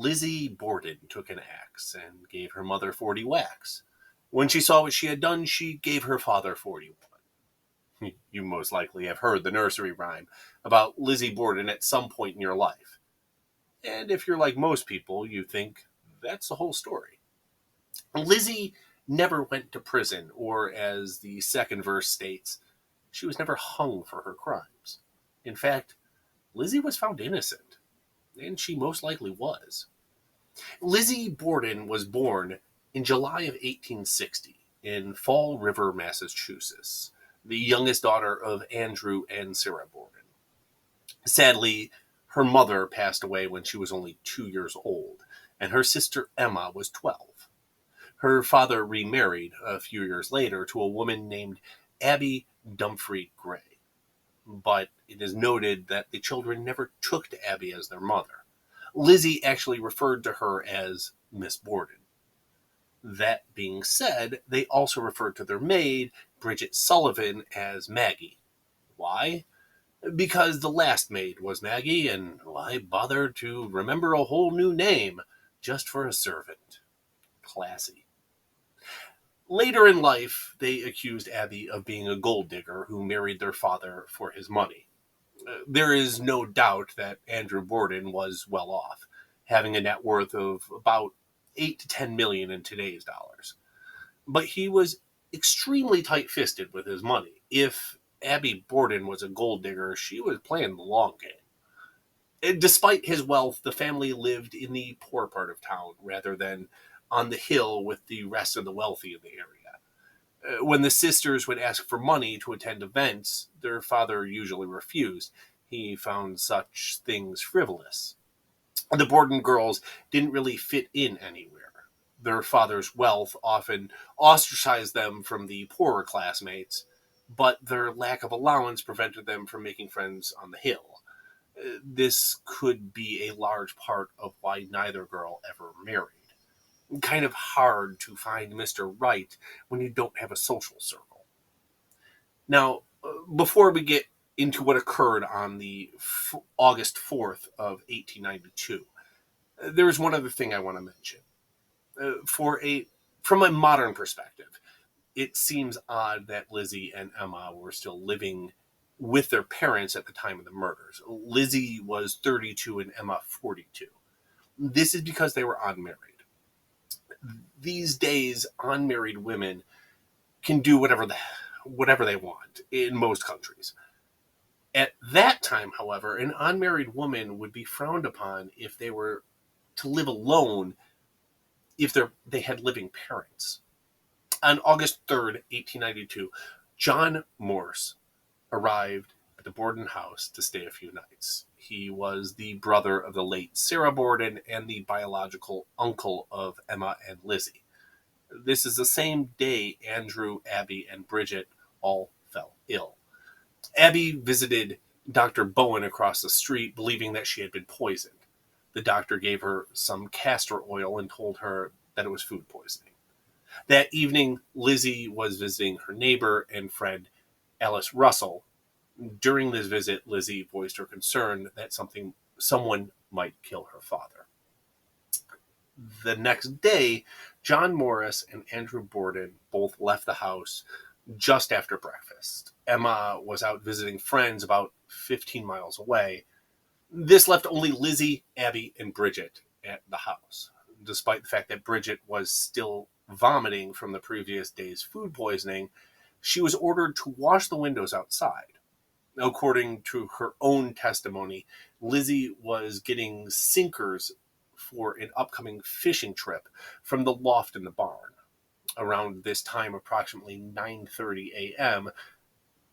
Lizzie Borden took an axe and gave her mother 40 whacks. When she saw what she had done, she gave her father 41. You most likely have heard the nursery rhyme about Lizzie Borden at some point in your life. And if you're like most people, you think that's the whole story. Lizzie never went to prison, or as the second verse states, she was never hung for her crimes. In fact, Lizzie was found innocent, and she most likely was. Lizzie Borden was born in July of 1860 in Fall River, Massachusetts, the youngest daughter of Andrew and Sarah Borden. Sadly, her mother passed away when she was only 2 years old, and her sister Emma was 12. Her father remarried a few years later to a woman named Abby Dumfrey Gray, but it is noted that the children never took to Abby as their mother. Lizzie actually referred to her as Miss Borden. That being said, they also referred to their maid, Bridget Sullivan, as Maggie. Why? Because the last maid was Maggie, and why bother to remember a whole new name just for a servant? Classy. Later in life, they accused Abby of being a gold digger who married their father for his money. There is no doubt that Andrew Borden was well off, having a net worth of about 8 to 10 million in today's dollars. But he was extremely tight-fisted with his money. If Abby Borden was a gold digger, she was playing the long game. Despite his wealth, the family lived in the poor part of town rather than on the hill with the rest of the wealthy in the area. When the sisters would ask for money to attend events, their father usually refused. He found such things frivolous. The Borden girls didn't really fit in anywhere. Their father's wealth often ostracized them from the poorer classmates, but their lack of allowance prevented them from making friends on the hill. This could be a large part of why neither girl ever married. Kind of hard to find Mr. Right when you don't have a social circle. Now, before we get into what occurred on the August 4th of 1892, there's one other thing I want to mention. From a modern perspective, it seems odd that Lizzie and Emma were still living with their parents at the time of the murders. Lizzie was 32 and Emma 42. This is because they were unmarried. These days, unmarried women can do whatever they want in most countries. At that time, however, an unmarried woman would be frowned upon if they were to live alone if they had living parents. On August 3rd, 1892, John Morse arrived at the Borden house to stay a few nights. He was the brother of the late Sarah Borden and the biological uncle of Emma and Lizzie. This is the same day Andrew, Abby, and Bridget all fell ill. Abby visited Dr. Bowen across the street, believing that she had been poisoned. The doctor gave her some castor oil and told her that it was food poisoning. That evening, Lizzie was visiting her neighbor and friend, Alice Russell. During this visit, Lizzie voiced her concern that someone might kill her father. The next day, John Morris and Andrew Borden both left the house just after breakfast. Emma was out visiting friends about 15 miles away. This left only Lizzie, Abby, and Bridget at the house. Despite the fact that Bridget was still vomiting from the previous day's food poisoning, she was ordered to wash the windows outside. According to her own testimony, Lizzie was getting sinkers for an upcoming fishing trip from the loft in the barn. Around this time, approximately 9:30 a.m.,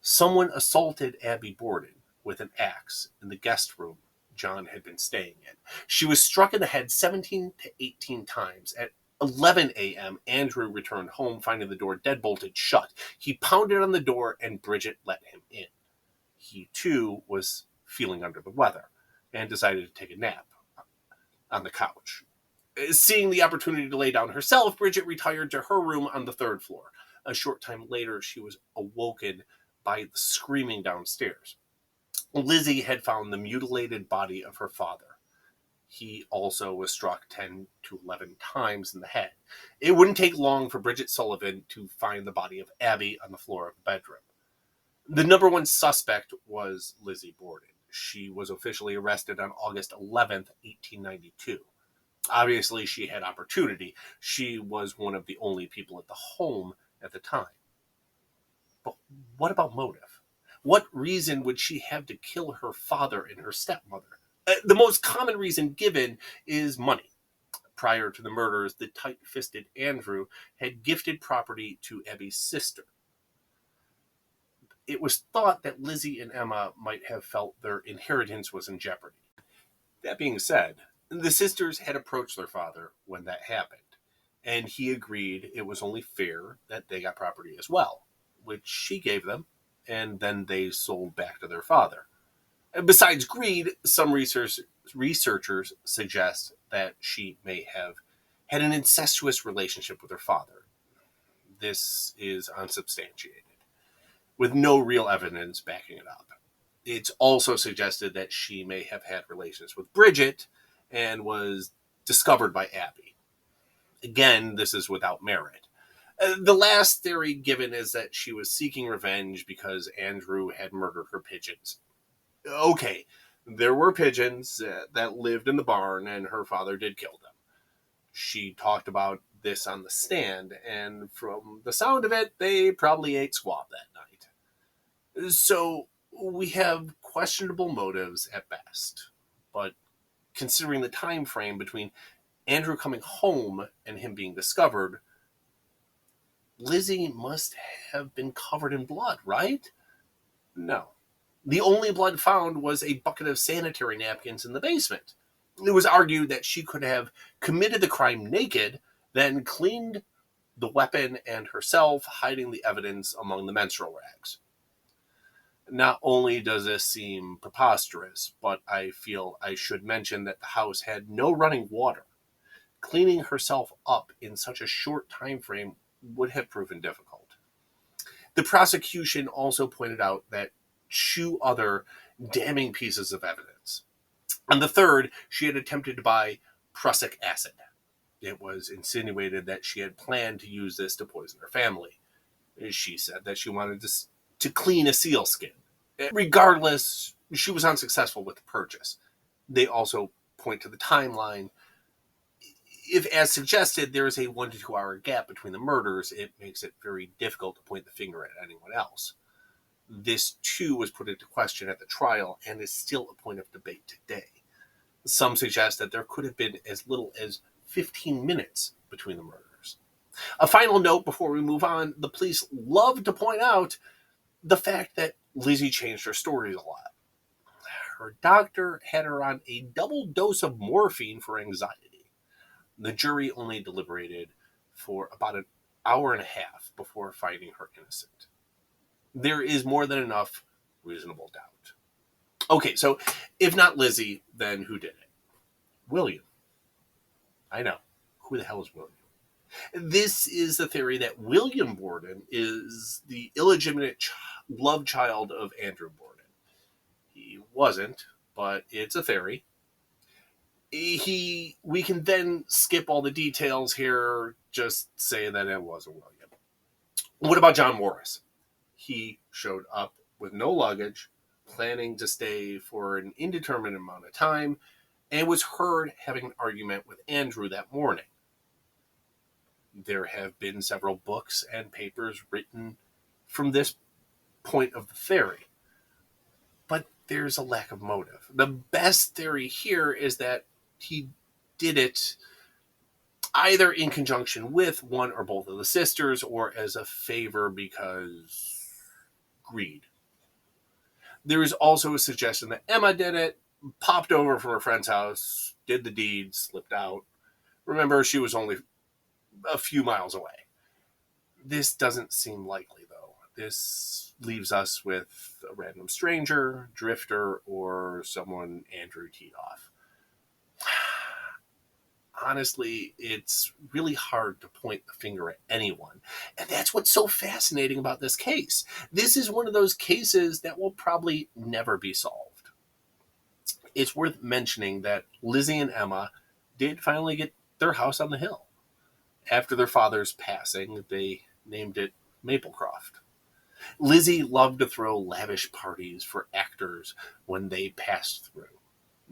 someone assaulted Abby Borden with an axe in the guest room John had been staying in. She was struck in the head 17 to 18 times. At 11 a.m., Andrew returned home, finding the door deadbolted shut. He pounded on the door, and Bridget let him in. He, too, was feeling under the weather and decided to take a nap on the couch. Seeing the opportunity to lay down herself, Bridget retired to her room on the third floor. A short time later, she was awoken by the screaming downstairs. Lizzie had found the mutilated body of her father. He also was struck 10 to 11 times in the head. It wouldn't take long for Bridget Sullivan to find the body of Abby on the floor of the bedroom. The number one suspect was Lizzie Borden. She was officially arrested on August 11th, 1892. Obviously, she had opportunity. She was one of the only people at the home at the time. But what about motive? What reason would she have to kill her father and her stepmother? The most common reason given is money. Prior to the murders, the tight-fisted Andrew had gifted property to Abby's sister. It was thought that Lizzie and Emma might have felt their inheritance was in jeopardy. That being said, the sisters had approached their father when that happened, and he agreed it was only fair that they got property as well, which she gave them, and then they sold back to their father. Besides greed, some researchers suggest that she may have had an incestuous relationship with her father. This is unsubstantiated, with no real evidence backing it up. It's also suggested that she may have had relations with Bridget and was discovered by Abby. Again, this is without merit. The last theory given is that she was seeking revenge because Andrew had murdered her pigeons. Okay, there were pigeons that lived in the barn, and her father did kill them. She talked about this on the stand, and from the sound of it, they probably ate squab that night. So we have questionable motives at best, but considering the time frame between Andrew coming home and him being discovered, Lizzie must have been covered in blood, right? No. The only blood found was a bucket of sanitary napkins in the basement. It was argued that she could have committed the crime naked, then cleaned the weapon and herself, hiding the evidence among the menstrual rags. Not only does this seem preposterous, but I feel I should mention that the house had no running water. Cleaning herself up in such a short time frame would have proven difficult. The prosecution also pointed out that two other damning pieces of evidence. On the third, she had attempted to buy prussic acid. It was insinuated that she had planned to use this to poison her family. She said that she wanted to clean a seal skin. Regardless, she was unsuccessful with the purchase. They also point to the timeline. If, as suggested, there is a 1 to 2 hour gap between the murders, it makes it very difficult to point the finger at anyone else. This, too, was put into question at the trial and is still a point of debate today. Some suggest that there could have been as little as 15 minutes between the murders. A final note before we move on, the police love to point out the fact that Lizzie changed her stories a lot. Her doctor had her on a double dose of morphine for anxiety. The jury only deliberated for about an hour and a half before finding her innocent. There is more than enough reasonable doubt. Okay, so if not Lizzie, then who did it? William. I know. Who the hell is William? This is the theory that William Borden is the illegitimate love child of Andrew Borden. He wasn't, but it's a theory. We can then skip all the details here, just say that it wasn't William. What about John Morris? He showed up with no luggage, planning to stay for an indeterminate amount of time, and was heard having an argument with Andrew that morning. There have been several books and papers written from this point of the theory, but there's a lack of motive. The best theory here is that he did it either in conjunction with one or both of the sisters or as a favor because greed. There is also a suggestion that Emma did it, popped over from her friend's house, did the deed, slipped out. Remember, she was only a few miles away. This doesn't seem likely, though. This leaves us with a random stranger, drifter, or someone Andrew teed off. Honestly, it's really hard to point the finger at anyone. And that's what's so fascinating about this case. This is one of those cases that will probably never be solved. It's worth mentioning that Lizzie and Emma did finally get their house on the hill. After their father's passing, they named it Maplecroft. Lizzie loved to throw lavish parties for actors when they passed through.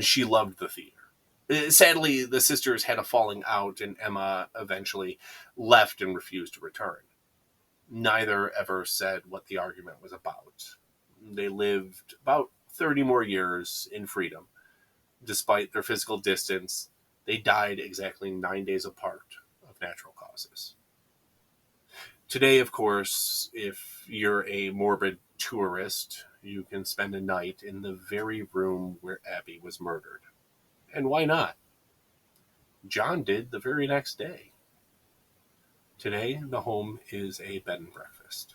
She loved the theater. Sadly, the sisters had a falling out, and Emma eventually left and refused to return. Neither ever said what the argument was about. They lived about 30 more years in freedom. Despite their physical distance, they died exactly 9 days apart of natural causes. Today, of course, if you're a morbid tourist, you can spend a night in the very room where Abby was murdered. And why not? John did the very next day. Today, the home is a bed and breakfast.